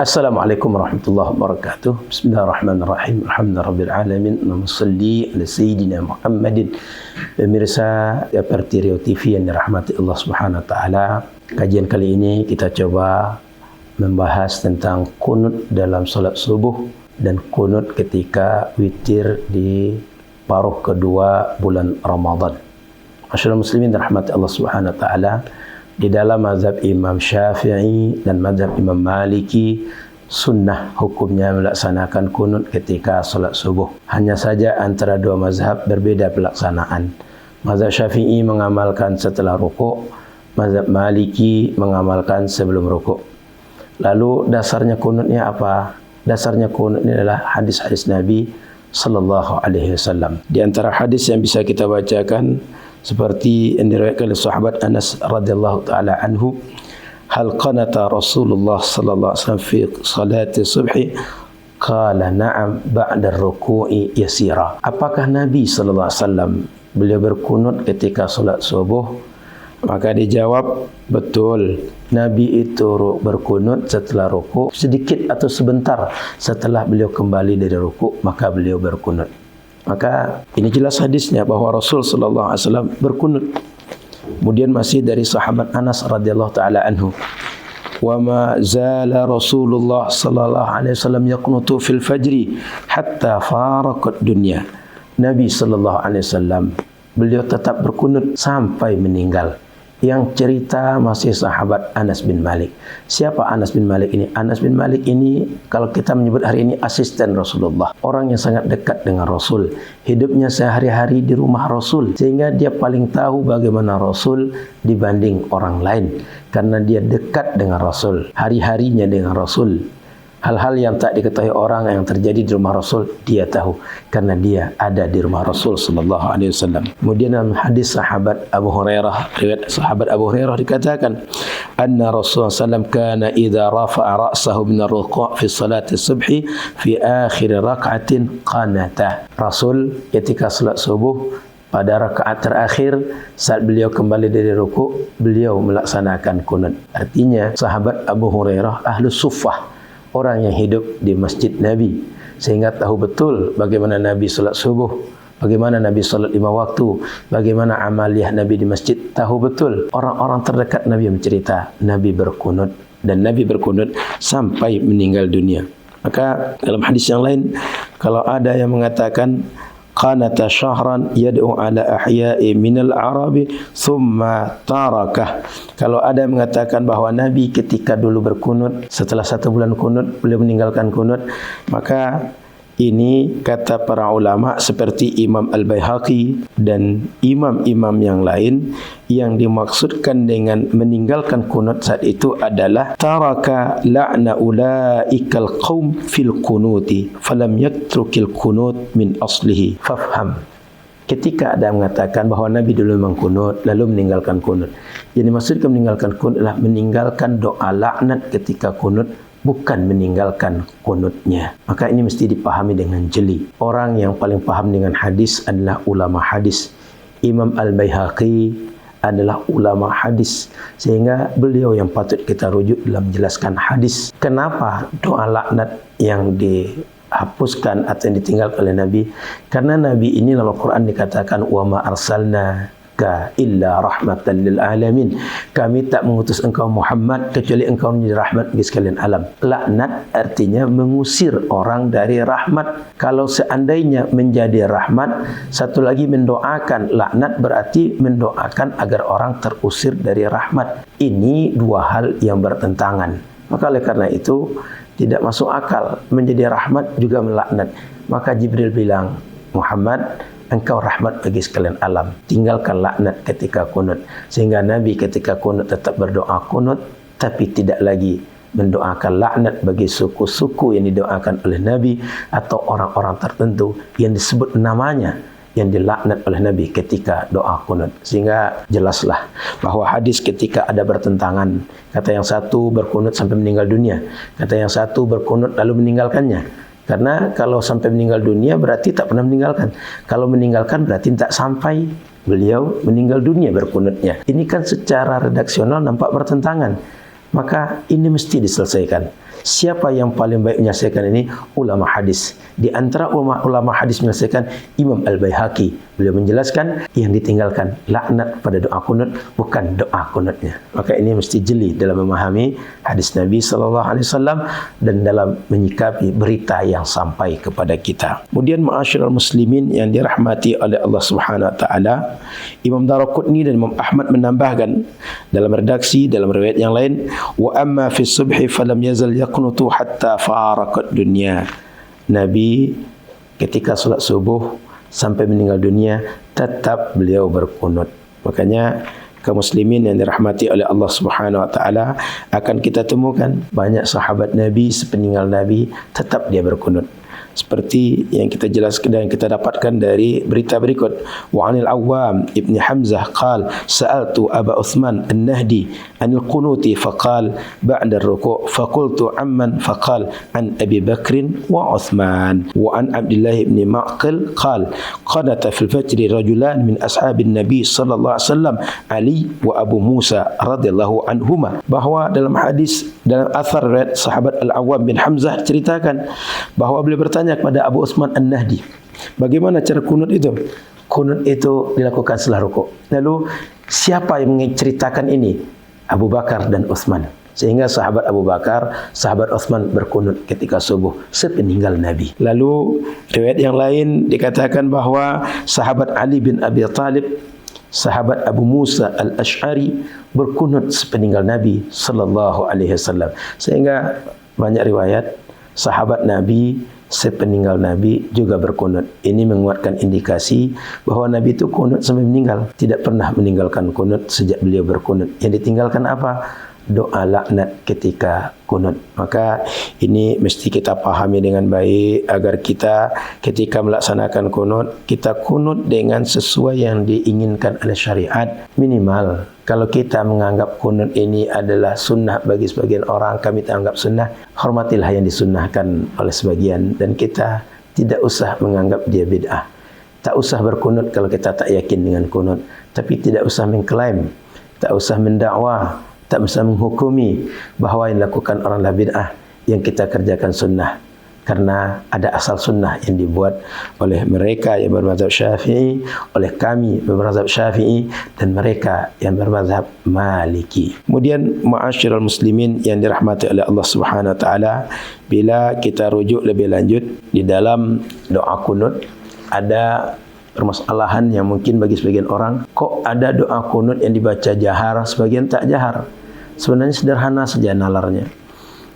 Assalamualaikum warahmatullahi wabarakatuh. Bismillahirrahmanirrahim. Alhamdulillahirabbil alamin. Allahumma shalli ala sayyidina Muhammadin. Pemirsa Pertirio TV yang dirahmati Allah Subhanahu wa taala. Kajian kali ini kita coba membahas tentang kunut dalam salat subuh dan kunut ketika witir di paruh kedua bulan Ramadan. Masyaallah muslimin dirahmati Allah Subhanahu wa taala. Di dalam mazhab Imam Syafi'i dan mazhab Imam Maliki, sunnah hukumnya melaksanakan kunut ketika solat subuh. Hanya saja antara dua mazhab berbeda pelaksanaan. Mazhab Syafi'i mengamalkan setelah rukuk, mazhab Maliki mengamalkan sebelum rukuk. Lalu dasarnya kunutnya apa? Dasarnya kunut ini adalah hadis-hadis Nabi sallallahu alaihi wasallam. Di antara hadis yang bisa kita bacakan seperti yang diriwayatkan oleh sahabat Anas radhiyallahu taala anhu, hal qanata Rasulullah sallallahu alaihi wasallam fi salati subhi? Qala na'am ba'da ar-ruku'i yasira. Apakah Nabi sallallahu alaihi wasallam beliau berkunut ketika salat subuh? Maka dijawab, betul. Nabi itu berkunut setelah rukuk, sedikit atau sebentar setelah beliau kembali dari rukuk, maka beliau berkunut. Maka ini jelas hadisnya bahwa Rasul sallallahu alaihi wasallam berkunut. Kemudian masih dari sahabat Anas radhiyallahu taala anhu, wa ma zala Rasulullah sallallahu alaihi wasallam yaqnutu fil fajri hatta faraqat dunya. Nabi sallallahu alaihi wasallam beliau tetap berkunut sampai meninggal. Yang cerita masih sahabat Anas bin Malik. Siapa Anas bin Malik ini? Anas bin Malik ini kalau kita menyebut hari ini asisten Rasulullah, orang yang sangat dekat dengan Rasul, hidupnya sehari-hari di rumah Rasul, sehingga dia paling tahu bagaimana Rasul dibanding orang lain, karena dia dekat dengan Rasul, hari-harinya dengan Rasul. Hal-hal yang tak diketahui orang yang terjadi di rumah Rasul, dia tahu karena dia ada di rumah Rasul sallallahu alaihi wasallam. Kemudian dalam hadis sahabat Abu Hurairah, riwayat sahabat Abu Hurairah dikatakan, anna Rasulullah sallallahu kana idza rafa'a ra'sahu min ar-ruku' fi salati subhi fi akhir rak'atin qanata. Rasul ketika salat subuh pada rakaat terakhir saat beliau kembali dari rukuk, beliau melaksanakan kunut. Artinya sahabat Abu Hurairah ahlus suffah, orang yang hidup di masjid Nabi, sehingga tahu betul bagaimana Nabi salat subuh, bagaimana Nabi salat 5 waktu, bagaimana amaliyah Nabi di masjid. Tahu betul. Orang-orang terdekat Nabi mencerita Nabi berkunut, dan Nabi berkunut sampai meninggal dunia. Maka dalam hadis yang lain, kalau ada yang mengatakan qanata syahran yad'u ala ahya'i minal arabi thumma tarakah. Kalau ada yang mengatakan bahwa Nabi ketika dulu berkunut, setelah 1 bulan kunut beliau meninggalkan kunut, maka ini kata para ulama seperti Imam Al-Baihaqi dan imam-imam yang lain, yang dimaksudkan dengan meninggalkan kunut saat itu adalah taraka la'na ulaikal qaum fil kunuti falam yatrukil kunut min aslihi fafham. Ketika ada yang mengatakan bahwa Nabi dulu memang kunut lalu meninggalkan kunut, yang dimaksudkan meninggalkan kunut adalah meninggalkan doa laknat ketika kunut, bukan meninggalkan kunutnya. Maka ini mesti dipahami dengan jeli. Orang yang paling paham dengan hadis adalah ulama hadis. Imam Al-Baihaqi adalah ulama hadis, sehingga beliau yang patut kita rujuk dalam menjelaskan hadis. Kenapa doa laknat yang dihapuskan atau yang ditinggalkan oleh Nabi? Karena Nabi ini dalam Al-Quran dikatakan wa ma arsalna ka illa rahmatan lil alamin. Kami tak mengutus engkau Muhammad kecuali engkau menjadi rahmat bagi sekalian alam. Laknat artinya mengusir orang dari rahmat. Kalau seandainya menjadi rahmat, satu lagi mendoakan. Laknat berarti mendoakan agar orang terusir dari rahmat. Ini dua hal yang bertentangan. Maka oleh karena itu tidak masuk akal menjadi rahmat juga melaknat. Maka Jibril bilang, Muhammad, engkau rahmat bagi sekalian alam, tinggalkan laknat ketika kunut. Sehingga Nabi ketika kunut tetap berdoa kunut, tapi tidak lagi mendoakan laknat bagi suku-suku yang didoakan oleh Nabi atau orang-orang tertentu yang disebut namanya, yang dilaknat oleh Nabi ketika doa kunut. Sehingga jelaslah bahwa hadis ketika ada bertentangan, kata yang satu berkunut sampai meninggal dunia, kata yang satu berkunut lalu meninggalkannya. Karena kalau sampai meninggal dunia berarti tak pernah meninggalkan. Kalau meninggalkan berarti tak sampai beliau meninggal dunia berkunutnya. Ini kan secara redaksional nampak bertentangan. Maka ini mesti diselesaikan. Siapa yang paling baik menyelesaikan ini? Ulama hadis. Di antara ulama hadis menyelesaikan Imam Al-Baihaqi. Beliau menjelaskan yang ditinggalkan laknat pada doa kunut, bukan doa kunutnya. Maka ini mesti jeli dalam memahami hadis Nabi SAW dan dalam menyikapi berita yang sampai kepada kita. Kemudian ma'asyiral muslimin yang dirahmati oleh Allah Subhanahu wa taala, Imam Daraqutni dan Imam Ahmad menambahkan dalam redaksi dalam riwayat yang lain, wa amma fi subhi falam yazal yaqnutu hatta faraqat dunya. Nabi ketika salat subuh sampai meninggal dunia tetap beliau berkunut. Makanya kaum muslimin yang dirahmati oleh Allah Subhanahu wa taala, akan kita temukan banyak sahabat Nabi sepeninggal Nabi tetap dia berkunut. Seperti yang kita jelaskan dan kita dapatkan dari berita berikut. Wa 'anil Awwam ibn Hamzah qala sa'altu Aba Uthman An-Nahdi 'anil qunuti faqala ba'da ar-ruku' faqultu 'amman faqala 'an Abi Bakr wa Uthman. Wa 'an Abdullah ibn Ma'qil qala qanata fil fajr rajulan min ashabin Nabi sallallahu alaihi wasallam Ali wa Abu Musa radhiyallahu anhuma. Bahwa dalam hadis, dalam athar riwayat sahabat Al-Awwam bin Hamzah ceritakan bahwa beliau bertanya kepada Abu Uthman An-Nahdi, bagaimana cara kunut itu? Kunut itu dilakukan setelah rukuk. Lalu siapa yang menceritakan ini? Abu Bakar dan Uthman. Sehingga sahabat Abu Bakar, sahabat Uthman berkunut ketika subuh sepeninggal Nabi. Lalu riwayat yang lain dikatakan bahwa sahabat Ali bin Abi Thalib, sahabat Abu Musa Al-Ash'ari berkunut sepeninggal Nabi sallallahu alaihi wasallam. Sehingga banyak riwayat sahabat Nabi sepeninggal Nabi juga berkunut. Ini menguatkan indikasi bahwa Nabi itu kunut sampai meninggal, tidak pernah meninggalkan kunut sejak beliau berkunut. Yang ditinggalkan apa? Doa laknat ketika kunut. Maka ini mesti kita pahami dengan baik agar kita ketika melaksanakan kunut, kita kunut dengan sesuai yang diinginkan oleh syariat. Minimal kalau kita menganggap kunut ini adalah sunnah bagi sebagian orang, kami tak anggap sunnah, hormatilah yang disunnahkan oleh sebagian, dan kita tidak usah menganggap dia bid'ah. Tak usah berkunut kalau kita tak yakin dengan kunut, tapi tidak usah mengklaim, tak usah mendakwa, tak usah menghukumi bahawa yang dilakukan orang adalah bid'ah, yang kita kerjakan sunnah. Karena ada asal sunnah yang dibuat oleh mereka yang bermazhab Syafi'i, oleh kami bermazhab Syafi'i, dan mereka yang bermazhab Maliki. Kemudian ma'asyiral muslimin yang dirahmati oleh Allah Subhanahu wa taala, bila kita rujuk lebih lanjut di dalam doa kunut, ada permasalahan yang mungkin bagi sebagian orang, kok ada doa kunut yang dibaca jahar, sebagian tak jahar. Sebenarnya sederhana saja nalarnya.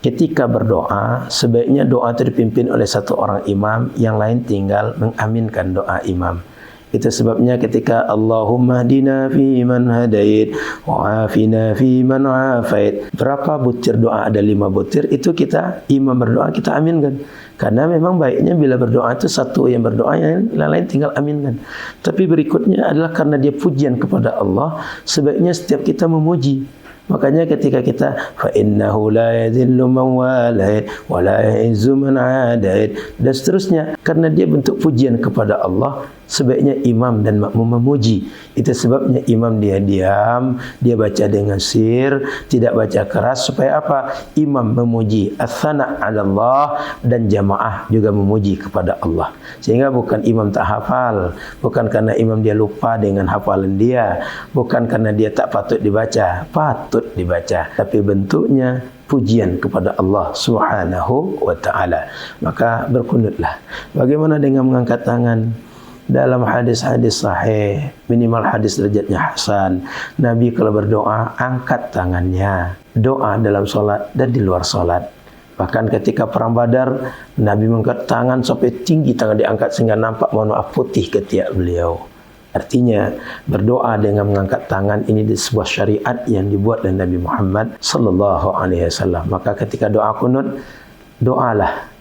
Ketika berdoa, sebaiknya doa itu dipimpin oleh satu orang imam, yang lain tinggal mengaminkan doa imam. Itu sebabnya ketika Allahumma hdina fi man hadait wa afina fi man afait, berapa butir doa? Ada 5 butir. Itu kita imam berdoa, kita aminkan. Karena memang baiknya bila berdoa itu satu yang berdoa, yang lain tinggal aminkan. Tapi berikutnya adalah karena dia pujian kepada Allah, sebaiknya setiap kita memuji. Makanya ketika kita fa innahu la yadhillu man walait wa la ya'izzu man adait, dan seterusnya, karena dia bentuk pujian kepada Allah, sebaiknya imam dan makmum memuji. Itu sebabnya imam dia diam, dia baca dengan sir, tidak baca keras, supaya apa? Imam memuji, ats-tsana 'ala Allah, dan jamaah juga memuji kepada Allah. Sehingga bukan imam tak hafal, bukan karena imam dia lupa dengan hafalan dia, bukan karena dia tak patut dibaca, patut dibaca, tapi bentuknya pujian kepada Allah Subhanahu wa taala. Maka berkunutlah. Bagaimana dengan mengangkat tangan? Dalam hadis-hadis sahih, minimal hadis derajatnya hasan, Nabi kalau berdoa angkat tangannya, doa dalam solat dan di luar solat. Bahkan ketika perang Badar, Nabi mengangkat tangan sampai tinggi, tangan diangkat sehingga nampak warna putih ketiak beliau. Artinya berdoa dengan mengangkat tangan ini di sebuah syariat yang dibuat oleh Nabi Muhammad sallallahu alaihi wasallam. Maka ketika doa kunut, doalah,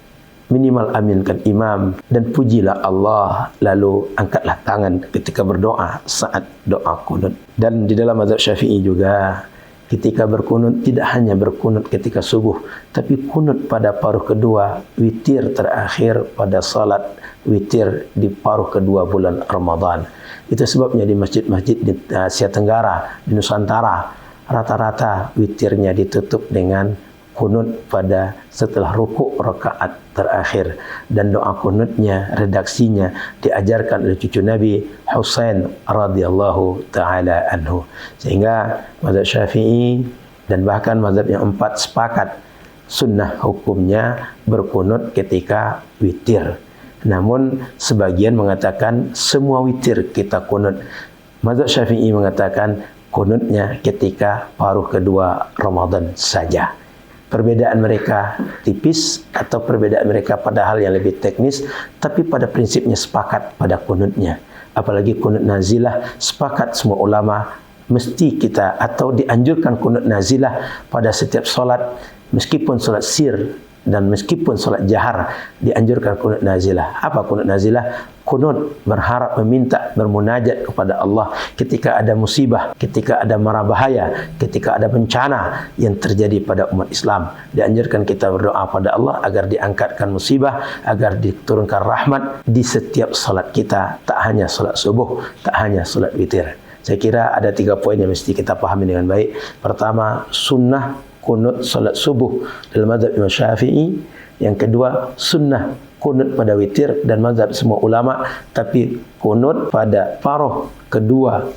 minimal aminkan imam dan pujilah Allah, lalu angkatlah tangan ketika berdoa saat doa kunut. Dan di dalam mazhab Syafi'i juga, ketika berkunut tidak hanya berkunut ketika subuh, tapi kunut pada paruh kedua, witir terakhir pada salat witir di paruh kedua bulan Ramadan. Itu sebabnya di masjid-masjid di Asia Tenggara, di Nusantara, rata-rata witirnya ditutup dengan kunut pada setelah rukuk rakaat terakhir, dan doa kunutnya, redaksinya diajarkan oleh cucu Nabi Husain radhiyallahu taala anhu. Sehingga mazhab Syafi'i dan bahkan mazhab yang 4 sepakat sunnah hukumnya berkunut ketika witir. Namun sebagian mengatakan semua witir kita kunut. Mazhab Syafi'i mengatakan kunutnya ketika paruh kedua Ramadan saja. Perbedaan mereka tipis atau perbedaan mereka pada hal yang lebih teknis, tapi pada prinsipnya sepakat pada kunutnya. Apalagi kunut nazilah, sepakat semua ulama mesti kita atau dianjurkan kunut nazilah pada setiap solat, meskipun solat sir dan meskipun solat jahar dianjurkan kunut nazilah. Apa kunut nazilah? Kunut berharap, meminta, bermunajat kepada Allah ketika ada musibah, ketika ada mara bahaya, ketika ada bencana yang terjadi pada umat Islam. Dianjurkan kita berdoa pada Allah agar diangkatkan musibah, agar diturunkan rahmat di setiap solat kita, tak hanya solat subuh, tak hanya solat witir. Saya kira ada 3 poin yang mesti kita pahami dengan baik. Pertama, sunnah kunut solat subuh dalam mazhab Imam Syafi'i. Yang kedua, sunnah kunut pada witir dan mazhab semua ulama, tapi kunut pada paruh kedua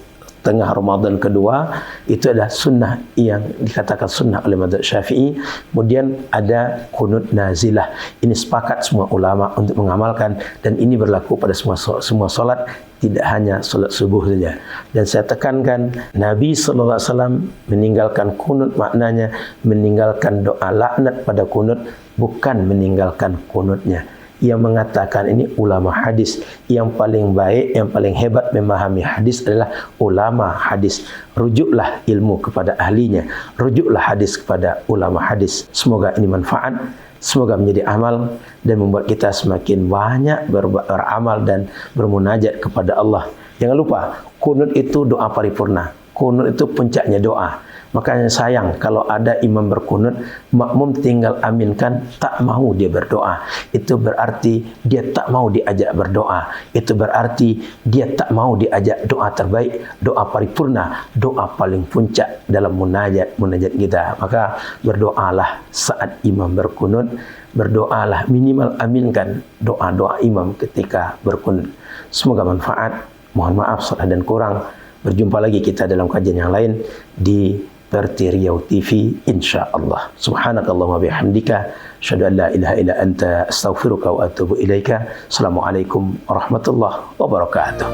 tengah Ramadan kedua itu adalah sunnah yang dikatakan sunnah oleh mazhab Syafi'i. Kemudian ada kunut nazilah. Ini sepakat semua ulama untuk mengamalkan, dan ini berlaku pada semua solat, tidak hanya solat subuh saja. Dan saya tekankan, Nabi sallallahu alaihi wasallam meninggalkan kunut maknanya meninggalkan doa laknat pada kunut, bukan meninggalkan kunutnya. Yang mengatakan ini ulama hadis. Yang paling baik, yang paling hebat memahami hadis adalah ulama hadis. Rujuklah ilmu kepada ahlinya, rujuklah hadis kepada ulama hadis. Semoga ini manfaat, semoga menjadi amal dan membuat kita semakin banyak beramal dan bermunajat kepada Allah. Jangan lupa, kunut itu doa paripurna. Kunut itu puncaknya doa. Makanya sayang kalau ada imam berkunut, makmum tinggal aminkan, tak mau dia berdoa. Itu berarti dia tak mau diajak berdoa. Itu berarti dia tak mau diajak doa terbaik, doa paripurna, doa paling puncak dalam munajat kita. Maka berdoalah saat imam berkunut, berdoalah, minimal aminkan doa-doa imam ketika berkunut. Semoga manfaat. Mohon maaf salah dan kurang. Berjumpa lagi kita dalam kajian yang lain di Perti Riau TV, insya-Allah. Subhanakallahumma bihamdika, asyhadu an la ilaha illa anta, astaghfiruka wa atubu ilaika. Assalamualaikum warahmatullahi wabarakatuh.